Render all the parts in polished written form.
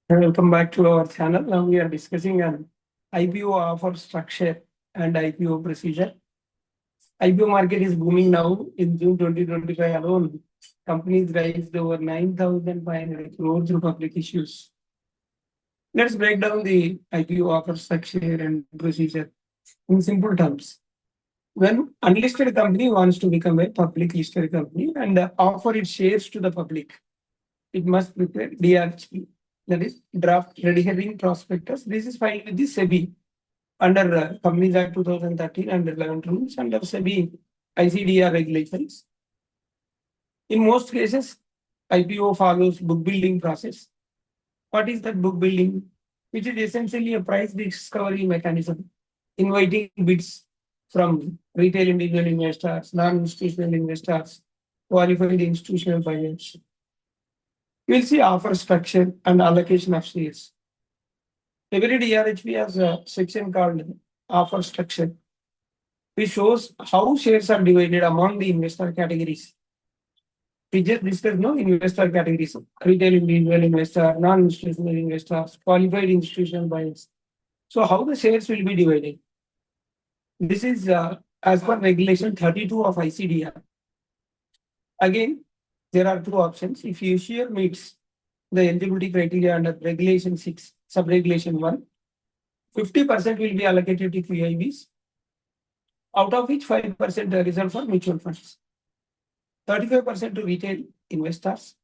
Welcome back to our channel. Now we are discussing an IPO offer structure and IPO procedure. IPO market is booming now. In June 2025 alone, companies raised over 9,500 crores through public issues. Let's break down the IPO offer structure and procedure in simple terms. When unlisted company wants to become a public listed company and offer its shares to the public, it must prepare DRHP, that is draft ready hearing prospectus. This is filed with the SEBI under Companies Act 2013 and relevant rules under SEBI ICDR regulations. In most cases, IPO follows book building process. What is that book building? Which is essentially a price discovery mechanism, inviting bids from retail individual investors, non-institutional investors, qualified institutional buyers. You will see offer structure and allocation of shares. Every DRHP has a section called offer structure, which shows how shares are divided among the investor categories. We just discussed no investor categories: retail individual investor, non-institutional investors, qualified institutional buyers. So how the shares will be divided? This is as per regulation 32 of ICDR. Again, there are two options. If your share meets the eligibility criteria under regulation 6, sub-regulation 1, 50% will be allocated to QIBs, out of which 5% are reserved for mutual funds, 35% to retail investors,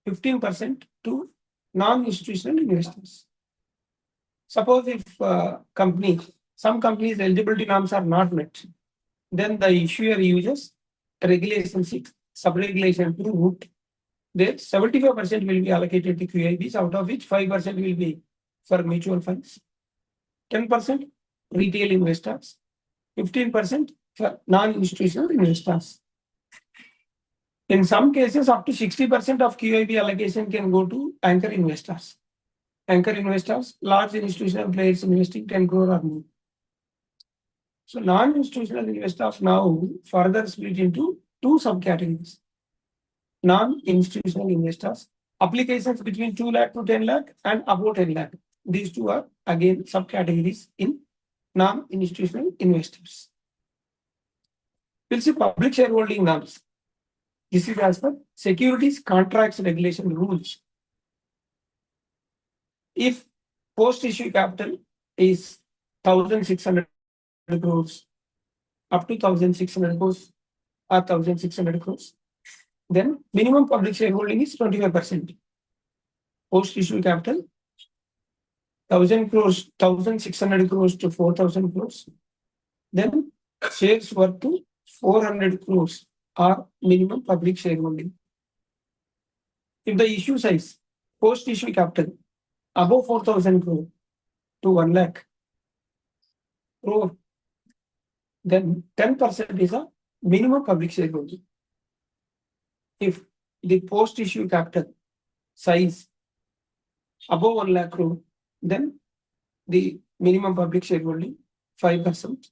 15% to non-institutional investors. Suppose if some companies' eligibility norms are not met, then the issuer uses regulation 6, sub-regulation 2 route. There 75% will be allocated to QIBs, out of which 5% will be for mutual funds, 10% retail investors, 15% for non-institutional investors. In some cases, up to 60% of QIB allocation can go to anchor investors. Anchor investors, large institutional players investing 10 crore or more. So non-institutional investors now further split into two subcategories. Non-institutional investors, applications between 2 lakh to 10 lakh and above 10 lakh. These two are again subcategories in non-institutional investors. We'll see public shareholding norms. This is as per securities contracts regulation rules. If post-issue capital is 1,600 crores, up to 1,600 crores or 1,600 crores, then minimum public shareholding is 25%. Post-issue capital, 1,000 crores, 1,600 crores to 4,000 crores. Then shares worth to 400 crores are minimum public shareholding. If the issue size, post-issue capital, above 4,000 crore to 1 lakh crore, then 10% is a minimum public shareholding. If the post-issue capital size above 1 lakh crore, then the minimum public shareholding 5%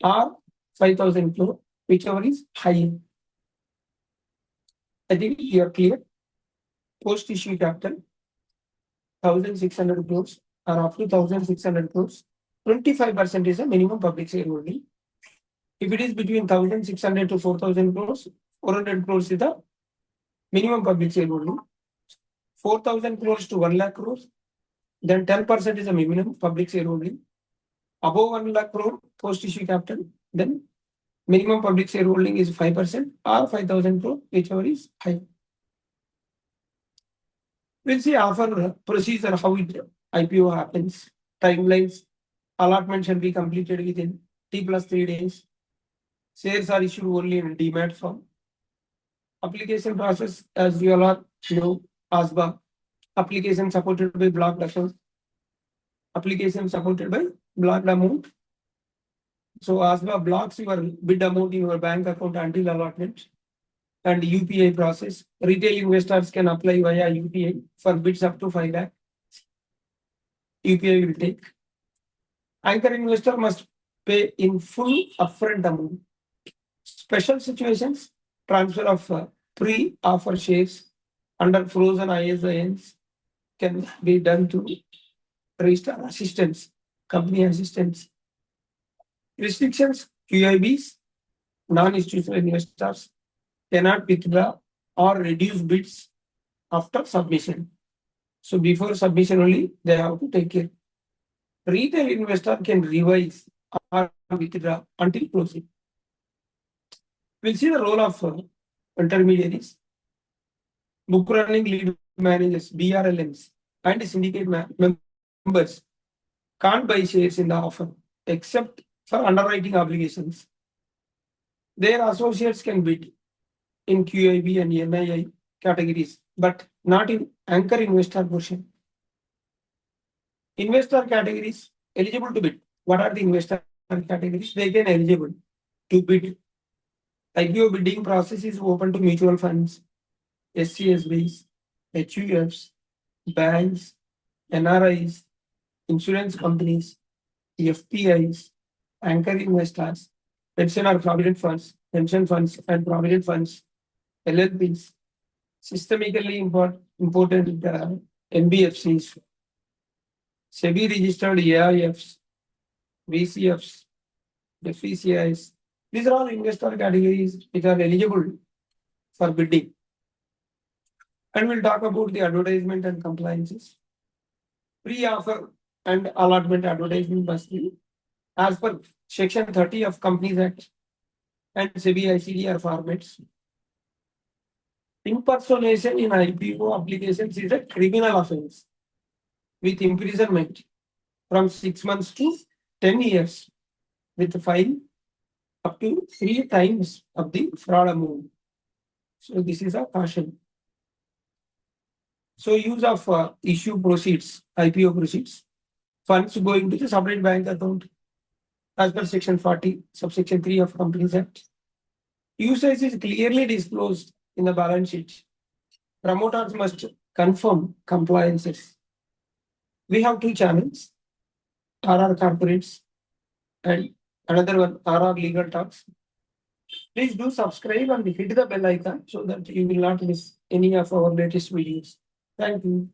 or 5,000 crore, whichever is higher. I think you are clear. Post-issue capital 1,600 crores or up to 1,600 crores, 25% is a minimum public shareholding. If it is between 1,600 to 4,000 crores, 400 crores is the minimum public shareholding. 4,000 crores to 1 lakh crores, then 10% is a minimum public shareholding. Above 1 lakh crore post-issue capital, then minimum public shareholding is 5% or 5,000 crore, whichever is high. We'll see offer procedure, how it IPO happens, timelines. Allotment shall be completed within T+3 days. Shares are issued only in demat form. Application process, as you all know, ASBA. Application supported by blocked account. Application supported by blocked amount. So ASBA blocks your bid amount in your bank account until allotment. And UPI process. Retail investors can apply via UPI for bids up to 5 lakh. UPI will take. Anchor investor must pay in full upfront amount. Special situations, transfer of pre-offer shares under frozen ISINs can be done to register assistance, company assistance. Restrictions, QIBs, non-institutional investors cannot withdraw or reduce bids after submission. So before submission only, they have to take care. Retail investor can revise or withdraw until closing. We'll see the role of intermediaries, book running lead managers, BRLMs, and syndicate members can't buy shares in the offer except for underwriting obligations. Their associates can bid in QIB and NII categories, but not in anchor investor portion. Investor categories eligible to bid. What are the investor categories? They can eligible to bid. IPO bidding process is open to mutual funds, SCSBs, HUFs, banks, NRIs, insurance companies, FPIs, anchor investors, pension or provident funds, pension funds and provident funds, LLPs, systemically important NBFCs, SEBI registered AIFs, VCFs, FECIs. These are all investor categories which are eligible for bidding. And we'll talk about the advertisement and compliances. Pre-offer and allotment advertisement must be as per Section 30 of Companies Act and SEBI ICDR formats. Impersonation in IPO applications is a criminal offense with imprisonment from 6 months to 10 years with a fine up to 3 times of the fraud amount. So this is a caution. So use of issue proceeds, IPO proceeds, funds going to the separate bank account as per Section 40, subsection 3 of Companies Act. Usage is clearly disclosed in the balance sheet. Promoters must confirm compliances. We have 2 channels, RR Corporates and another one, RR Legal Talks. Please do subscribe and hit the bell icon so that you will not miss any of our latest videos. Thank you.